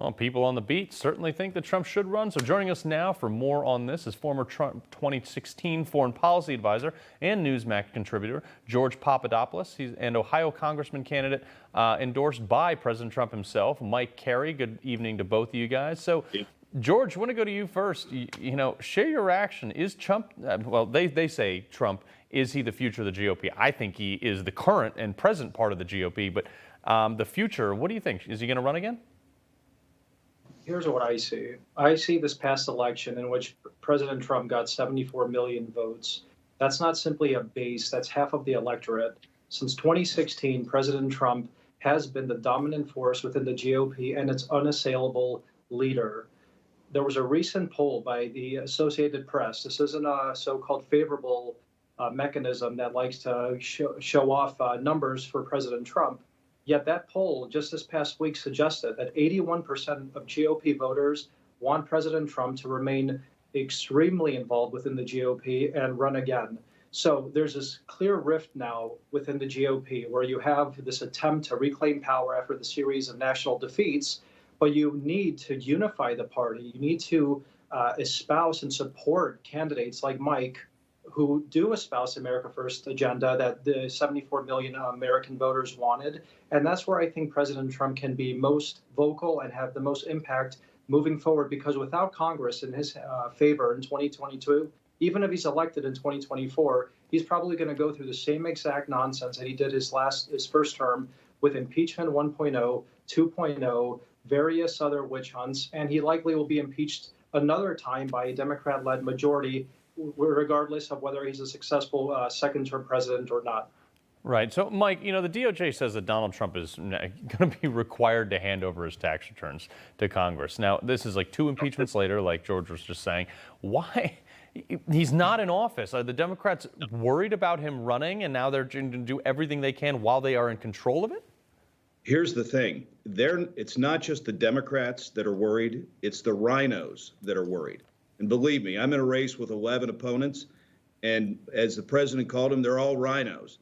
Well, people on the beat certainly think that Trump should run. So joining us now for more on this is former Trump 2016 foreign policy advisor and Newsmax contributor George Papadopoulos. He's an Ohio congressman candidate endorsed by President Trump himself, Mike Carey. Good evening to both of you guys. So, George, I want to go to you first. Share your reaction. Is Trump, well, they say Trump, is he the future of the GOP? I think he is the current and present part of the GOP, but the future, what do you think? Is he going to run again? Here's what I see. I see this past election in which President Trump got 74 million votes. That's not simply a base, that's half of the electorate. Since 2016, President Trump has been the dominant force within the GOP and its unassailable leader. There was a recent poll by the Associated Press. This isn't a so-called favorable mechanism that likes to show off numbers for President Trump. Yet that poll just this past week suggested that 81% of GOP voters want President Trump to remain extremely involved within the GOP and run again. So there's this clear rift now within the GOP where you have this attempt to reclaim power after the series of national defeats, but you need to unify the party. You need to espouse and support candidates like Mike, who do espouse America First agenda that the 74 million American voters wanted. And that's where I think President Trump can be most vocal and have the most impact moving forward, because without Congress in his favor in 2022, even if he's elected in 2024, he's probably going to go through the same exact nonsense that he did his first term with impeachment 1.0, 2.0, various other witch hunts, and he likely will be impeached another time by a Democrat-led majority, regardless of whether he's a successful second-term president or not. Right. So, Mike, the DOJ says that Donald Trump is going to be required to hand over his tax returns to Congress. Now, this is like 2 impeachments later, like George was just saying. Why? He's not in office. Are the Democrats worried about him running, and now they're going to do everything they can while they are in control of it? Here's the thing. It's not just the Democrats that are worried. It's the rhinos that are worried. And believe me, I'm in a race with 11 opponents, and as the president called them, they're all rhinos.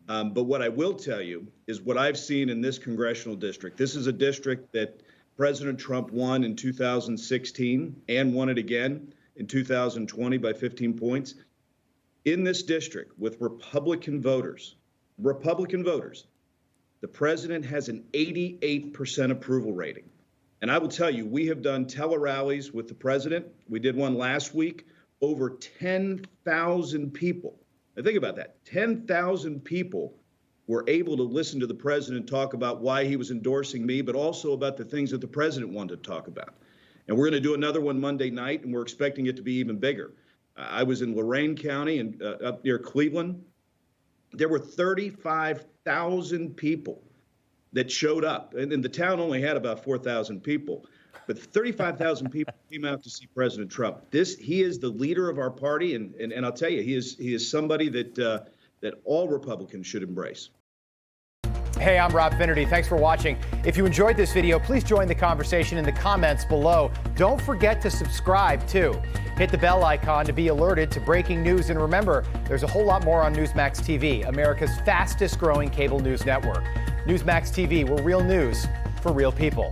But what I will tell you is what I've seen in this congressional district. This is a district that President Trump won in 2016 and won it again in 2020 by 15 points. In this district with Republican voters, the president has an 88% approval rating. And I will tell you, we have done tele-rallies with the president. We did one last week. Over 10,000 people. Now think about that. 10,000 people were able to listen to the president talk about why he was endorsing me, but also about the things that the president wanted to talk about. And we're going to do another one Monday night, and we're expecting it to be even bigger. I was in Lorain County and up near Cleveland. There were 35,000 people that showed up, and the town only had about 4,000 people, but 35,000 people came out to see President Trump. He is the leader of our party, and I'll tell you, he is somebody that all Republicans should embrace. Hey, I'm Rob Finnerty. Thanks for watching. If you enjoyed this video, please join the conversation in the comments below. Don't forget to subscribe too. Hit the bell icon to be alerted to breaking news, and remember, there's a whole lot more on Newsmax TV, America's fastest growing cable news network. Newsmax TV, where real news for real people.